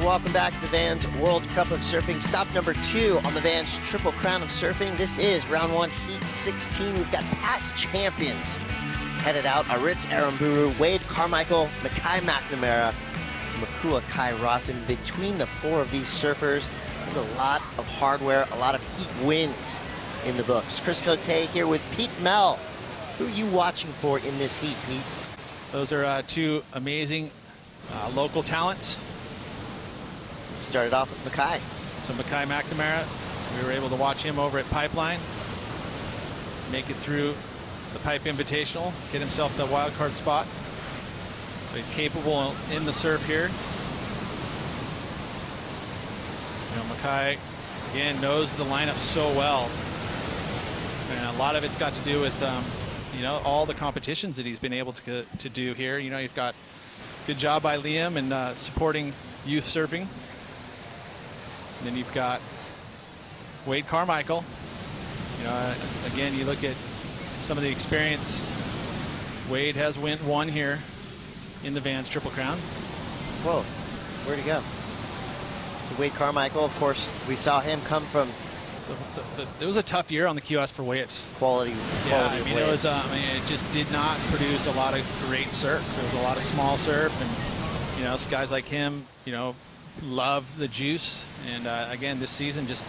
Welcome back to the Vans World Cup of Surfing. Stop number 2 on the Vans Triple Crown of Surfing. This is round 1, heat 16. We've got past champions headed out. Artiz, Aramburu, Wade Carmichael, Makai McNamara, Makuakai Rothman. Between the 4 of these surfers, there's a lot of hardware, a lot of heat wins in the books. Chris Cote here with Pete Mell. Who are you watching for in this heat, Pete? Those are 2 amazing local talents. Started off with Makai. So Makai McNamara, we were able to watch him over at Pipeline, make it through the Pipe Invitational, get himself the wild card spot. So he's capable in the surf here. You know, Makai, again, knows the lineup so well. And a lot of it's got to do with, you know, all the competitions that he's been able to do here. You know, you've got good job by Liam and supporting youth surfing. And then you've got Wade Carmichael. You know, again, you look at some of the experience. Wade has won here in the Vans Triple Crown. Whoa, where'd he go? So Wade Carmichael, of course, we saw him come from. It was a tough year on the QS for waves. Quality I mean, waves. it just did not produce a lot of great surf. There was a lot of small surf, and you know, guys like him, you know, love the juice. And again, this season just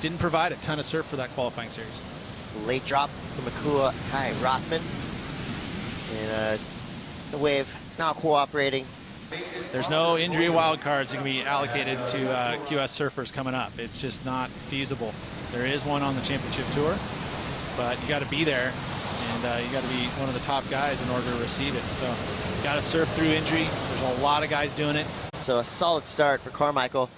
didn't provide a ton of surf for that qualifying series. Late drop from Makuakai Rothman, and the wave not cooperating. There's no injury wild cards that can be allocated to QS surfers coming up. It's just not feasible. There is one on the championship tour, but you got to be there, and you got to be one of the top guys in order to receive it. So you got to surf through injury. There's a lot of guys doing it. So a solid start for Carmichael.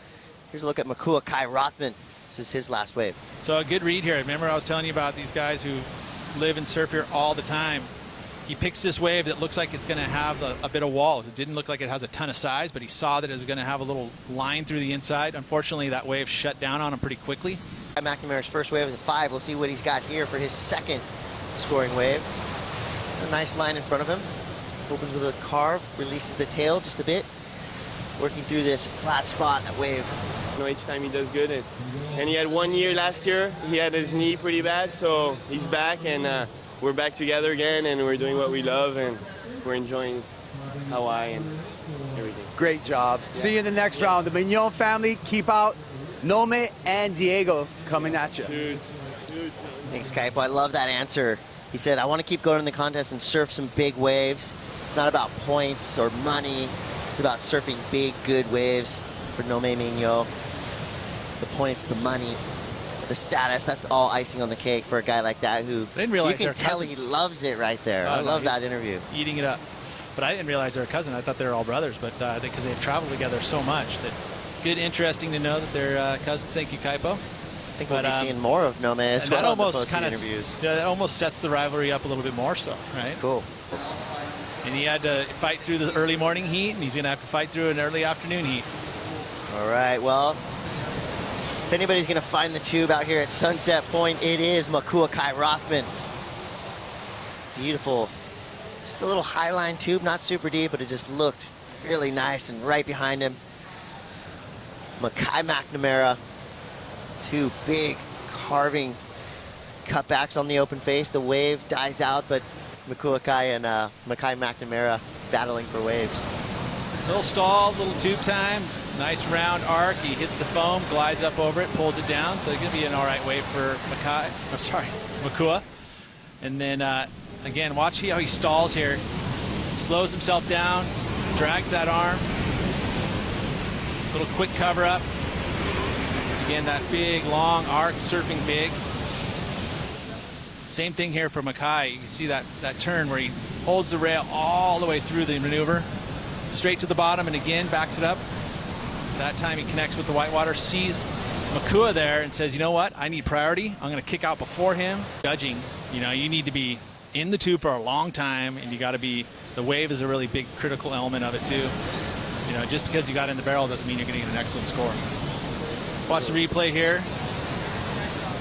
Here's a look at Makuakai Rothman. This is his last wave. So a good read here. Remember I was telling you about these guys who live and surf here all the time. He picks this wave that looks like it's going to have a bit of walls. It didn't look like it has a ton of size, but he saw that it was going to have a little line through the inside. Unfortunately, that wave shut down on him pretty quickly. McNamara's first wave was a 5. We'll see what he's got here for his second scoring wave. A nice line in front of him. Opens with a carve, releases the tail just a bit. Working through this flat spot, that wave. You know, each time he does good. And he had 1 year last year. He had his knee pretty bad, so he's back, and we're back together again, and we're doing what we love, and we're enjoying Hawaii and everything. Great job. Yeah. See you in the next round. The Mignon family, keep out. Nome and Diego coming at you. Dude. Thanks, Kaipo. I love that answer. He said, I want to keep going in the contest and surf some big waves. It's not about points or money. It's about surfing big, good waves for Nome Mignon. The points, the money, the status, that's all icing on the cake for a guy like that who I didn't realize you can tell he loves it right there. I love that interview. Eating it up. But I didn't realize they're a cousin. I thought they were all brothers, but I think because they've traveled together so much. That good, interesting to know that they're cousins. Thank you, Kaipo. I think we'll be seeing more of Nome as well in the post-season interviews. That almost sets the rivalry up a little bit more so, right? That's cool. And he had to fight through the early morning heat, and he's going to have to fight through an early afternoon heat. All right, well, if anybody's going to find the tube out here at Sunset Point, it is Makuakai Rothman. Beautiful. Just a little highline tube, not super deep, but it just looked really nice. And right behind him, Makai McNamara. 2 big carving cutbacks on the open face. The wave dies out, but Makuakai and Makai McNamara battling for waves. Little stall, little tube time. Nice round arc. He hits the foam, glides up over it, pulls it down. So it's going to be an all right wave for Makua. And then, again, watch how he stalls here. Slows himself down, drags that arm. Little quick cover up. Again, that big, long arc, surfing big. Same thing here for Makai. You see that turn where he holds the rail all the way through the maneuver. Straight to the bottom, and again, backs it up. That time he connects with the whitewater, sees Makua there and says, you know what, I need priority. I'm going to kick out before him. Judging, you know, you need to be in the tube for a long time, and you got to be, the wave is a really big critical element of it too. You know, just because you got in the barrel doesn't mean you're going to get an excellent score. Watch the replay here.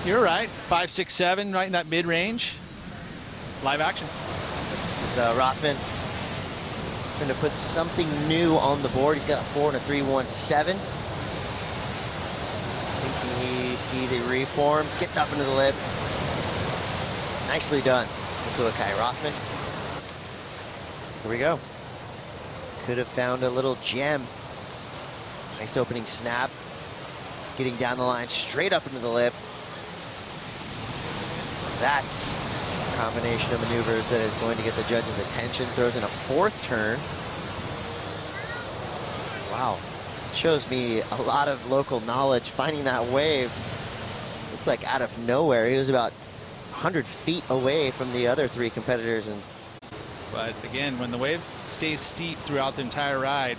You're right, 5, 6, 7, right in that mid-range. Live action. This is Rothman. Trying to put something new on the board. He's got a 4 and a 3-1-7. Thinking he sees a reform. Gets up into the lip. Nicely done. Makuakai Rothman. Here we go. Could have found a little gem. Nice opening snap. Getting down the line, straight up into the lip. That's a combination of maneuvers that is going to get the judge's attention. Throws in a 4th turn. Wow. Shows me a lot of local knowledge. Finding that wave looked like out of nowhere. He was about 100 feet away from the other 3 competitors. But again, when the wave stays steep throughout the entire ride,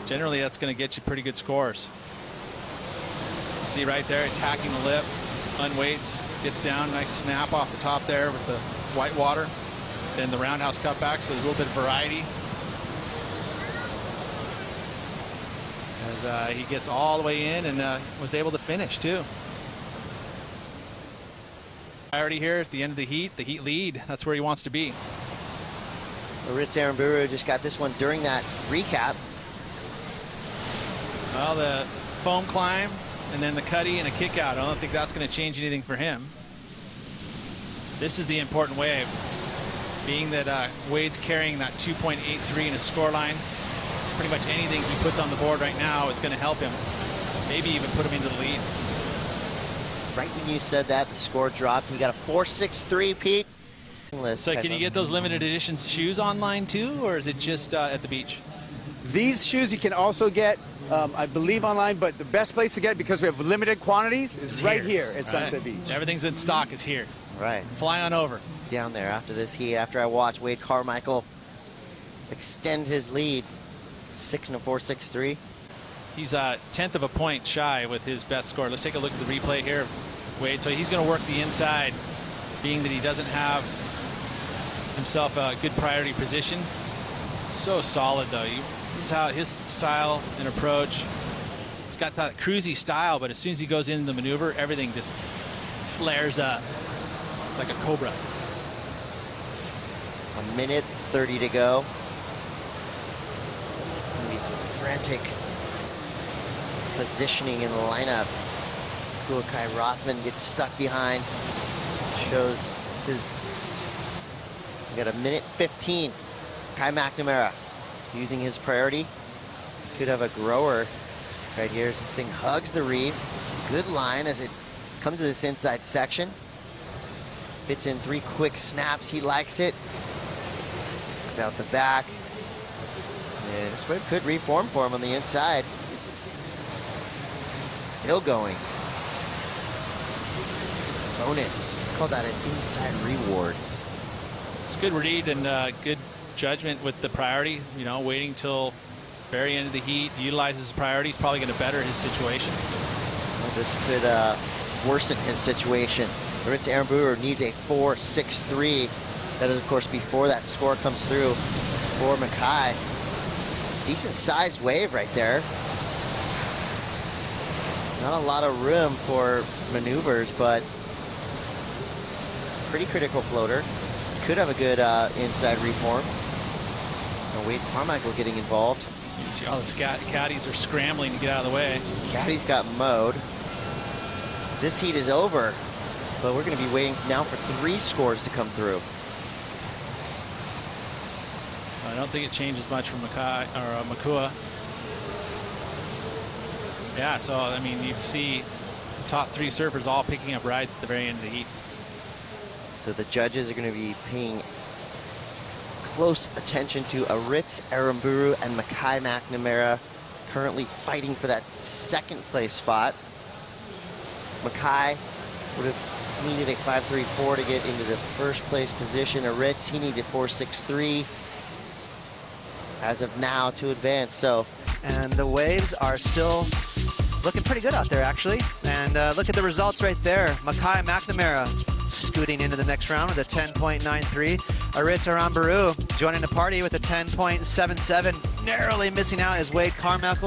generally that's going to get you pretty good scores. See right there, attacking the lip, unweights, gets down, nice snap off the top there with the white water. Then the roundhouse cutback, so there's a little bit of variety. As he gets all the way in and was able to finish too. Priority here at the end of the heat lead, that's where he wants to be. Artiz Aramburu just got this one during that recap. Well, the foam climb and then the cutty and a kick out. I don't think that's going to change anything for him. This is the important wave, being that Wade's carrying that 2.83 in his score line. Pretty much anything he puts on the board right now is going to help him, maybe even put him into the lead. Right when you said that, the score dropped. He got a 4.63, Pete. So can you get those limited edition shoes online too, or is it just at the beach? These shoes you can also get, I believe, online, but the best place to get, because we have limited quantities, is right here at Sunset Beach. Everything's in stock is here. Right. Fly on over. Down there after this heat, after I watched Wade Carmichael extend his lead, 6 and a 4.63. He's a 1/10 of a point shy with his best score. Let's take a look at the replay here of Wade. So he's going to work the inside, being that he doesn't have himself a good priority position. So solid though. This is how his style and approach. He's got that cruisy style, but as soon as he goes into the maneuver, everything just flares up like a cobra. 1 minute 30 to go. Gonna be some frantic positioning in the lineup. Makuakai Rothman gets stuck behind. Shows his. We got 1 minute 15. Kai McNamara using his priority. Could have a grower right here. This thing hugs the reef. Good line as it comes to this inside section. Fits in 3 quick snaps. He likes it. Looks out the back. And this wave could reform for him on the inside. Still going. Bonus. Call that an inside reward. It's good read and good judgment with the priority. You know, waiting till very end of the heat, utilizes his priority. He's probably going to better his situation. Well, this could worsen his situation. Artiz Aramburu needs a 4.63. That is, of course, before that score comes through for Makai. Decent sized wave right there. Not a lot of room for maneuvers, but pretty critical floater. Could have a good inside reform. And Wade Carmichael getting involved. You see all the caddies are scrambling to get out of the way. Caddies got mowed. This heat is over, but we're going to be waiting now for 3 scores to come through. I don't think it changes much from Makai or Makua. Yeah, so I mean, you see the top 3 surfers all picking up rides at the very end of the heat. So the judges are going to be paying close attention to Artiz Aramburu and Makai McNamara, currently fighting for that 2nd place spot. Makai would have needed a 5.34 to get into the 1st place position. Artiz, he needs a 4.63 as of now to advance. So, and the waves are still looking pretty good out there, actually. And look at the results right there. Makai McNamara scooting into the next round with a 10.93. Artiz Aramburu joining the party with a 10.77. Narrowly missing out is Wade Carmichael.